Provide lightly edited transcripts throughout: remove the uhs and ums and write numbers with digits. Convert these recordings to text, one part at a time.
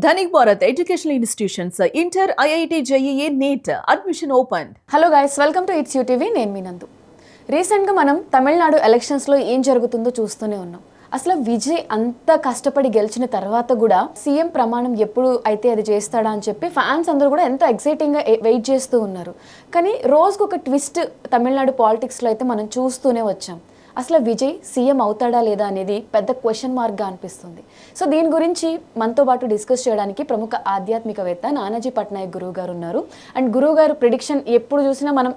Dhanik Bharat educational institutions inter IIT JEE NEET admission open. Hello guys, welcome to it's UTV. నేను మీ నందు. రీసెంట్గా మనం తమిళనాడు ఎలక్షన్స్లో ఏం జరుగుతుందో చూస్తూనే ఉన్నాం. అసలు విజయ్ అంత కష్టపడి గెలిచిన తర్వాత కూడా సీఎం ప్రమాణం ఎప్పుడు అయితే అది చేస్తాడా అని చెప్పి ఫ్యాన్స్ అందరూ కూడా ఎంతో ఎక్సైటింగ్గా వెయిట్ చేస్తూ ఉన్నారు. కానీ రోజుకు ఒక ట్విస్ట్ తమిళనాడు పాలిటిక్స్లో అయితే మనం చూస్తూనే వచ్చాం. అసలు విజయ్ సీఎం అవుతాడా లేదా అనేది పెద్ద క్వశ్చన్ మార్క్గా అనిపిస్తుంది. సో దీని గురించి మనతో పాటు డిస్కస్ చేయడానికి ప్రముఖ ఆధ్యాత్మికవేత్త నానాజీ పట్నాయక్ గురువు గారు ఉన్నారు. అండ్ గురువు గారు ప్రిడిక్షన్ ఎప్పుడు చూసినా మనం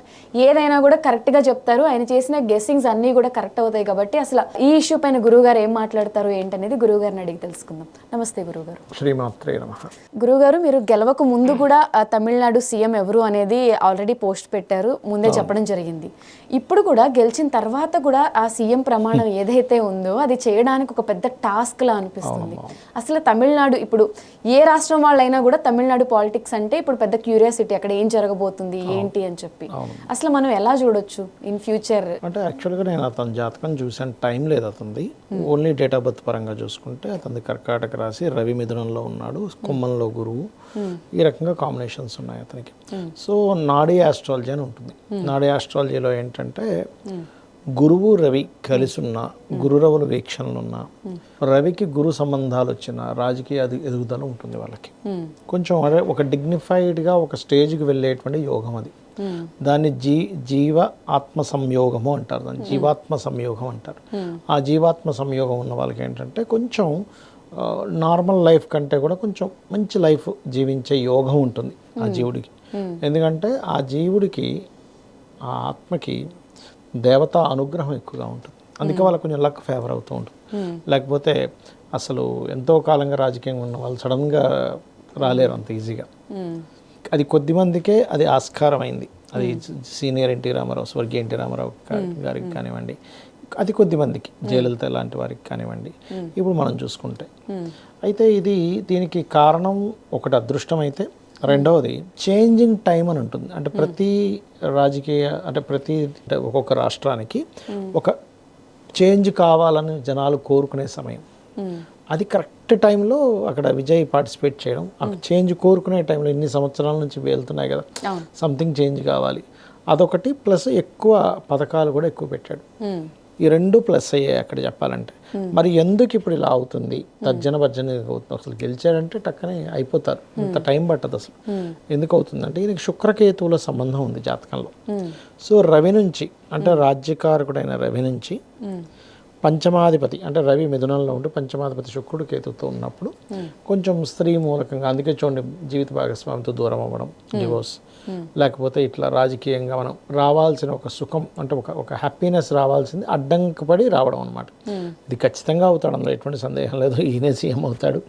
ఏదైనా కూడా కరెక్ట్గా చెప్తారు. ఆయన చేసిన గెస్సింగ్స్ అన్నీ కూడా కరెక్ట్ అవుతాయి. కాబట్టి అసలు ఈ ఇష్యూ పైన గురువు గారు ఏం మాట్లాడతారు ఏంటనేది గురువు గారిని అడిగి తెలుసుకుందాం. నమస్తే గురువు గారు. శ్రీమాత్రే నమః. గురువు గారు, మీరు గెలవక ముందు కూడా తమిళనాడు సీఎం ఎవరు అనేది ఆల్రెడీ పోస్ట్ పెట్టారు, ముందే చెప్పడం జరిగింది. ఇప్పుడు కూడా గెలిచిన తర్వాత కూడా ఆ సీఎం ప్రమాణం ఏదైతే ఉందో అది చేయడానికి ఒక పెద్ద టాస్క్ లా అనిపిస్తుంది. అసలు తమిళనాడు ఇప్పుడు ఏ రాష్ట్రం వాళ్ళైనా కూడా తమిళనాడు పాలిటిక్స్ అంటే ఇప్పుడు పెద్ద క్యూరియాసిటీ, అక్కడ ఏం జరగబోతుంది ఏంటి అని చెప్పి. అసలు మనం ఎలా చూడొచ్చు ఇన్ ఫ్యూచర్? అంటే యాక్చువల్గా నేను అతని జాతకం చూసాను, టైం లేదు అతనిది. ఓన్లీ డేట్ ఆఫ్ బర్త్ పరంగా చూసుకుంటే అతనిది కర్కాటక రాశి, రవి మిథునంలో ఉన్నాడు, కుంభంలో గురువు, ఈ రకంగా కాంబినేషన్స్ ఉన్నాయి అతనికి. సో నాడీ ఆస్ట్రాలజీ అని ఉంటుంది. నాడీ ఆస్ట్రాలజీలో ఏంటంటే గురువు రవి కలిసి ఉన్న, గురురవుల వీక్షణలు ఉన్న, రవికి గురు సంబంధాలు వచ్చిన రాజకీయ ఎదుగుదల ఉంటుంది వాళ్ళకి. కొంచెం అదే ఒక డిగ్నిఫైడ్గా ఒక స్టేజ్కి వెళ్ళేటువంటి యోగం అది. దాన్ని జీవ ఆత్మ సంయోగము అంటారు, దాన్ని జీవాత్మ సంయోగం అంటారు. ఆ జీవాత్మ సంయోగం ఉన్న వాళ్ళకి ఏంటంటే కొంచెం నార్మల్ లైఫ్ కంటే కూడా కొంచెం మంచి లైఫ్ జీవించే యోగం ఉంటుంది ఆ జీవుడికి. ఎందుకంటే ఆ జీవుడికి, ఆ ఆత్మకి దేవతా అనుగ్రహం ఎక్కువగా ఉంటుంది. అందుకే వాళ్ళకి కొంచెం లక్ ఫేవర్ అవుతూ ఉంటుంది. లేకపోతే అసలు ఎంతో కాలంగా రాజకీయంగా ఉన్న వాళ్ళు సడన్గా రాలేరు అంత ఈజీగా. అది కొద్దిమందికే అది ఆస్కారమైంది. అది సీనియర్ ఎన్టీ రామారావు, స్వర్గీయ ఎన్టీ రామారావు గారికి కానివ్వండి, అది కొద్దిమందికి, జయలలిత లాంటి వారికి కానివ్వండి. ఇప్పుడు మనం చూసుకుంటే అయితే దీనికి కారణం ఒకటి అదృష్టం అయితే, రెండవది చేంజింగ్ టైం అని ఉంటుంది. అంటే ప్రతి రాజకీయ ఒక్కొక్క రాష్ట్రానికి ఒక చేంజ్ కావాలని జనాలు కోరుకునే సమయం అది. కరెక్ట్ టైంలో అక్కడ విజయ్ పార్టిసిపేట్ చేయడం, ఆ చేంజ్ కోరుకునే టైంలో ఇన్ని సంవత్సరాల నుంచి వెళ్తున్నాయి కదా, సంథింగ్ చేంజ్ కావాలి, అదొకటి. ప్లస్ ఎక్కువ పథకాలు కూడా ఎక్కువ పెట్టాడు. ఈ రెండు ప్లస్ అయ్యాయి అక్కడ చెప్పాలంటే. మరి ఎందుకు ఇప్పుడు ఇలా అవుతుంది, తర్జన భర్జన అవుతుంది? అసలు గెలిచాడంటే టక్కనే అయిపోతారు, ఇంత టైం పట్టదు అసలు. ఎందుకు అవుతుందంటే ఈయనకి శుక్రకేతువుల సంబంధం ఉంది జాతకంలో. సో రవి నుంచి, అంటే రాజ్యకారకుడైన రవి నుంచి పంచమాధిపతి, అంటే రవి మిథునంలో ఉండి పంచమాధిపతి శుక్రుడు కేతుతో ఉన్నప్పుడు కొంచెం స్త్రీ మూలకంగా, అందుకే చూడండి జీవిత భాగస్వామితో దూరం అవ్వడం, డివోర్స్, లేకపోతే ఇట్లా రాజకీయంగా మనం రావాల్సిన ఒక సుఖం, అంటే ఒక హ్యాపీనెస్ రావాల్సింది అడ్డంకపడి రావడం అనమాట. ఇది ఖచ్చితంగా అవుతాడు, అందులో ఎటువంటి సందేహం లేదు. ఈయనే సీఎం అవుతాడు.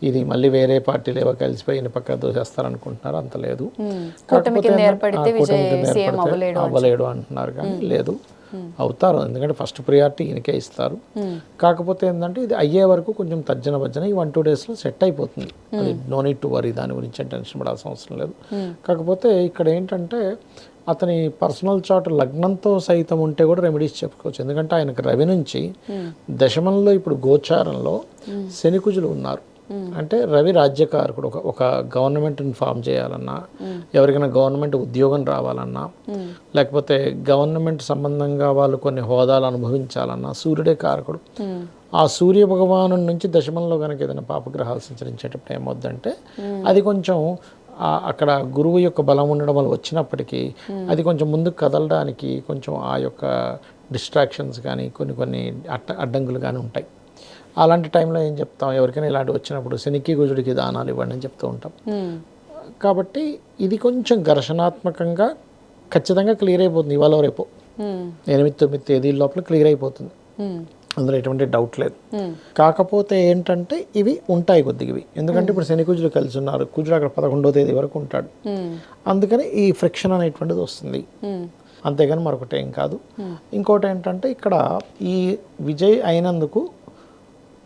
ఇది మళ్ళీ వేరే పార్టీలు ఏవో కలిసిపోయి ఈయన పక్క దోసేస్తారనుకుంటున్నారు, అంత లేదు. అవ్వలేడు అంటున్నారు, కానీ లేదు, అవుతారు. ఎందుకంటే ఫస్ట్ ప్రియారిటీ ఈయనకే ఇస్తారు. కాకపోతే ఏంటంటే ఇది అయ్యే వరకు కొంచెం తర్జన భర్జన, ఈ 1-2 డేస్లో సెట్ అయిపోతుంది. అది నో నీడ్ టు వరీ, దాని గురించి టెన్షన్ పడాల్సిన అవసరం లేదు. కాకపోతే ఇక్కడ ఏంటంటే అతని పర్సనల్ చార్ట్ లగ్నంతో సైతం ఉంటే కూడా రెమెడీస్ చెప్పుకోవచ్చు. ఎందుకంటే ఆయనకు రవి నుంచి దశమంలో ఇప్పుడు గోచారంలో శనికుజులు ఉన్నారు. అంటే రవి రాజ్యకారకుడు. ఒక గవర్నమెంట్ని ఫామ్ చేయాలన్నా, ఎవరికైనా గవర్నమెంట్ ఉద్యోగం రావాలన్నా, లేకపోతే గవర్నమెంట్ సంబంధంగా వాళ్ళు కొన్ని హోదాలు అనుభవించాలన్నా సూర్యుడే కారకుడు. ఆ సూర్య భగవాను నుంచి దశమంలో కనుక ఏదైనా పాపగ్రహాలు సంచరించేటప్పుడు ఏమవుద్దంటే అది కొంచెం అక్కడ గురువు యొక్క బలం ఉండడం వల్ల వచ్చినప్పటికీ అది కొంచెం ముందుకు కదలడానికి కొంచెం ఆ యొక్క డిస్ట్రాక్షన్స్ కానీ కొన్ని అడ్డంకులు కానీ ఉంటాయి. అలాంటి టైంలో ఏం చెప్తాం, ఎవరికైనా ఇలాంటి వచ్చినప్పుడు శనికి కుజుడికి దానాలు ఇవ్వండి అని చెప్తూ ఉంటాం. కాబట్టి ఇది కొంచెం ఘర్షణాత్మకంగా ఖచ్చితంగా క్లియర్ అయిపోతుంది. ఇవాళ రేపు 8-9 తేదీల లోపల క్లియర్ అయిపోతుంది, అందులో ఎటువంటి డౌట్ లేదు. కాకపోతే ఏంటంటే ఇవి ఉంటాయి కొద్దిగా ఇవి, ఎందుకంటే ఇప్పుడు శని కుజులు కలిసి ఉన్నారు. కుజుడు అక్కడ 11వ తేదీ వరకు ఉంటాడు, అందుకని ఈ ఫ్రిక్షన్ అనేటువంటిది వస్తుంది, అంతేగాని మరొకటి ఏం కాదు. ఇంకోటి ఏంటంటే ఇక్కడ ఈ విజయ్ అయినందుకు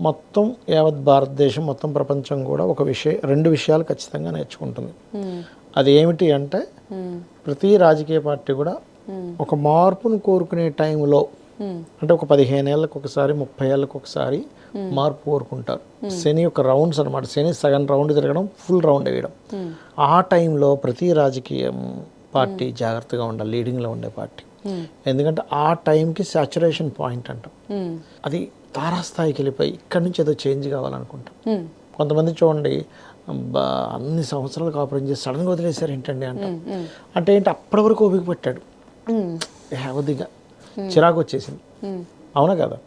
మొత్తం యావత్ భారతదేశం, మొత్తం ప్రపంచం కూడా రెండు విషయాలు ఖచ్చితంగా నేర్చుకుంటుంది. అది ఏమిటి అంటే ప్రతి రాజకీయ పార్టీ కూడా ఒక మార్పును కోరుకునే టైంలో అంటే ఒక 15 ఏళ్ళకి ఒకసారి 30 ఏళ్ళకి ఒకసారి మార్పు కోరుకుంటారు. శని యొక్క రౌండ్స్ అనమాట. శని సగం రౌండ్ తిరగడం, ఫుల్ రౌండ్ వేయడం. ఆ టైంలో ప్రతి రాజకీయం పార్టీ జాగ్రత్తగా ఉండాలి, లీడింగ్లో ఉండే పార్టీ. ఎందుకంటే ఆ టైంకి సాచురేషన్ పాయింట్ అంటాం. అది తారాస్థాయికి వెళ్ళిపోయి ఇక్కడి నుంచి ఏదో చేంజ్ కావాలనుకుంటాం. కొంతమంది చూడండి, అన్ని సంవత్సరాలు కాపురం చేసి సడన్గా వదిలేశారు ఏంటండి అంటాం. అంటే ఏంటి, అప్పటి వరకు ఓపిక పెట్టాడు, కొద్దిగా చిరాకు వచ్చేసింది, అవునా కదా.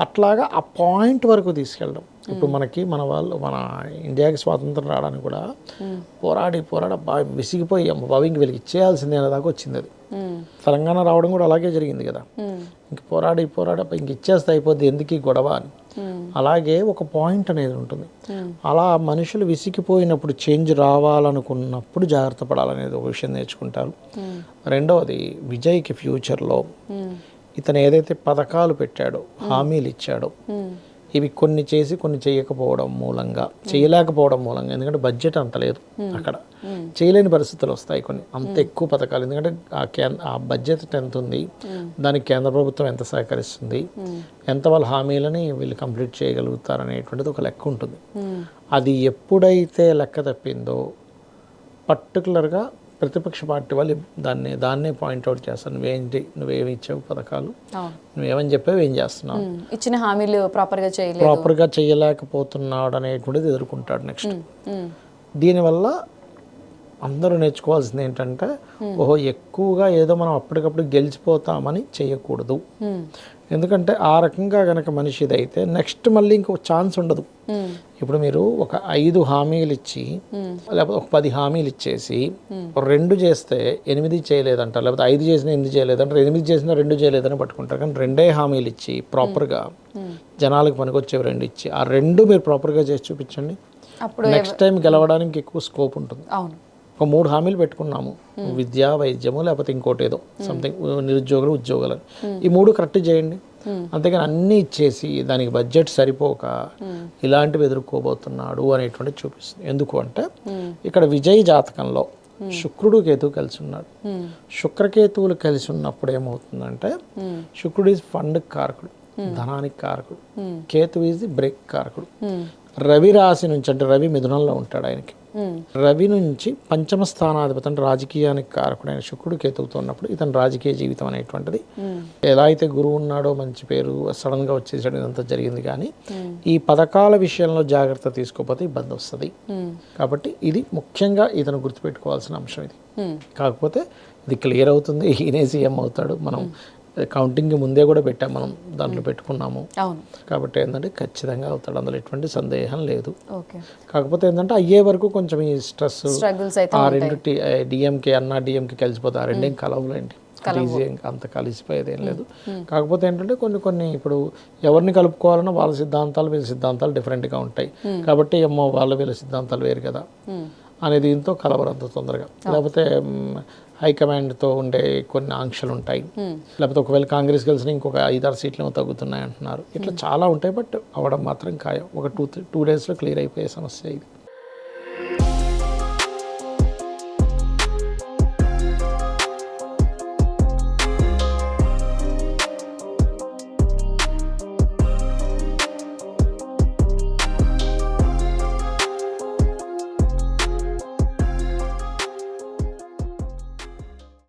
అట్లాగా ఆ పాయింట్ వరకు తీసుకెళ్ళడం. ఇప్పుడు మన వాళ్ళు మన ఇండియాకి స్వాతంత్రం రావడానికి కూడా పోరాడి బాగా విసిగిపోయి బాబు ఇంక వీళ్ళకి ఇచ్చేయాల్సిందే అనే దాకా వచ్చింది. అది తెలంగాణ రావడం కూడా అలాగే జరిగింది కదా. ఇంక పోరాడి ఇంక ఇచ్చేస్తే అయిపోద్ది, ఎందుకు ఈ గొడవ అని. అలాగే ఒక పాయింట్ అనేది ఉంటుంది. అలా మనుషులు విసిగిపోయినప్పుడు, చేంజ్ రావాలనుకున్నప్పుడు జాగ్రత్త పడాలనేది ఒక విషయం నేర్చుకుంటారు. రెండవది, విజయ్కి ఫ్యూచర్లో ఇతను ఏదైతే పథకాలు పెట్టాడో, హామీలు ఇచ్చాడో, ఇవి కొన్ని చేసి కొన్ని చేయలేకపోవడం మూలంగా, ఎందుకంటే బడ్జెట్ అంత లేదు అక్కడ, చేయలేని పరిస్థితులు వస్తాయి కొన్ని, అంత ఎక్కువ పథకాలు. ఎందుకంటే ఆ బడ్జెట్ ఎంత ఉంది, దానికి కేంద్ర ప్రభుత్వం ఎంత సహకరిస్తుంది, ఎంత వాళ్ళ హామీలని వీళ్ళు కంప్లీట్ చేయగలుగుతారు అనేటువంటిది ఒక లెక్క ఉంటుంది. అది ఎప్పుడైతే లెక్క తప్పిందో పర్టికులర్గా ప్రతిపక్ష పార్టీ వాళ్ళు దాన్నే పాయింట్అవుట్ చేస్తారు. నువ్వేమి ఇచ్చావు పథకాలు, నువ్వేమని చెప్పావు, ఏం చేస్తున్నావు, ఇచ్చిన హామీలు ప్రాపర్గా చేయలేకపోతున్నాడు అనేటువంటిది ఎదుర్కొంటాడు నెక్స్ట్. దీనివల్ల అందరూ నేర్చుకోవాల్సింది ఏంటంటే, ఎక్కువగా ఏదో మనం అప్పటికప్పుడు గెలిచిపోతామని చేయకూడదు. ఎందుకంటే ఆ రకంగా కనుక మనిషిదైతే నెక్స్ట్ మళ్ళీ ఇంకో ఛాన్స్ ఉండదు. ఇప్పుడు మీరు ఒక 5 హామీలు ఇచ్చి, లేకపోతే ఒక 10 హామీలు ఇచ్చేసి 2 చేస్తే 8 చేయలేదంటారు, లేకపోతే 5 చేసినా 8 చేయలేదంటారు, 8 చేసినా 2 చేయలేదని పట్టుకుంటారు. కానీ 2 హామీలు ఇచ్చి ప్రాపర్గా జనాలకు పనికొచ్చేవి 2 ఇచ్చి, ఆ 2 మీరు ప్రాపర్గా చేసి చూపించండి, నెక్స్ట్ టైం గెలవడానికి ఎక్కువ స్కోప్ ఉంటుంది. ఒక 3 హామీలు పెట్టుకున్నాము, విద్య, వైద్యము, లేకపోతే ఇంకోటి ఏదో సంథింగ్, నిరుద్యోగులు, ఉద్యోగాలు, ఈ 3 కరెక్ట్ చేయండి. అంతేగాని అన్నీ ఇచ్చేసి దానికి బడ్జెట్ సరిపోక ఇలాంటివి ఎదుర్కోబోతున్నాడు అనేటువంటిది చూపిస్తుంది. ఎందుకు అంటే ఇక్కడ విజయ్ జాతకంలో శుక్రుడు, కేతువు కలిసి ఉన్నాడు. శుక్రకేతువులు కలిసి ఉన్నప్పుడు ఏమవుతుందంటే, శుక్రుడు ఈజ్ ఫండ్ కారకుడు, ధనానికి కారకుడు. కేతు ఈజ్ ది బ్రేక్ కారకుడు. రవి రాశి నుంచి, అంటే రవి మిథునంలో ఉంటాడు ఆయనకి, రవి నుంచి పంచమ స్థానాధిపతి అంటే రాజకీయానికి కారకుడైన శుక్రుడు కేతువుతో ఉన్నప్పుడు ఇతను రాజకీయ జీవితం అనేటువంటిది, ఎలా అయితే గురువు ఉన్నాడో మంచి పేరు సడన్గా వచ్చేసాడు, ఇదంతా జరిగింది. కానీ ఈ పథకాల విషయంలో జాగ్రత్త తీసుకోకపోతే ఇబ్బంది వస్తుంది. కాబట్టి ఇది ముఖ్యంగా ఇతను గుర్తుపెట్టుకోవాల్సిన అంశం ఇది. కాకపోతే ఇది క్లియర్ అవుతుంది, ఈయనే సీఎం అవుతాడు. మనం కౌంటింగ్ ముందే కూడా పెట్టాం, మనం దాంట్లో పెట్టుకున్నాము. కాబట్టి ఏంటంటే ఖచ్చితంగా అవుతాడు, అందులో ఎటువంటి సందేహం లేదు. కాకపోతే ఏంటంటే అయ్యే వరకు కొంచెం ఈ స్ట్రెస్, ఆ 2 డిఎంకే డిఎంకే కలిసిపోతే, ఆ 2 కలవలేండి, ఈజీ అంత కలిసిపోయేది ఏం లేదు. కాకపోతే ఏంటంటే కొన్ని ఇప్పుడు ఎవరిని కలుపుకోవాలన్నా వాళ్ళ సిద్ధాంతాలు, వీళ్ళ సిద్ధాంతాలు డిఫరెంట్గా ఉంటాయి. కాబట్టి వీళ్ళ సిద్ధాంతాలు వేరు కదా అనే దీంతో కలవరంత తొందరగా. లేకపోతే హైకమాండ్తో ఉండే కొన్ని ఆంక్షలు ఉంటాయి, లేకపోతే ఒకవేళ కాంగ్రెస్ గెలిచిన ఇంకొక 5-6 సీట్లు తగ్గుతున్నాయి అంటున్నారు. ఇట్లా చాలా ఉంటాయి. బట్ అవ్వడం మాత్రం ఖాయం. ఒక 2 daysలో క్లియర్ అయిపోయే సమస్య ఇది.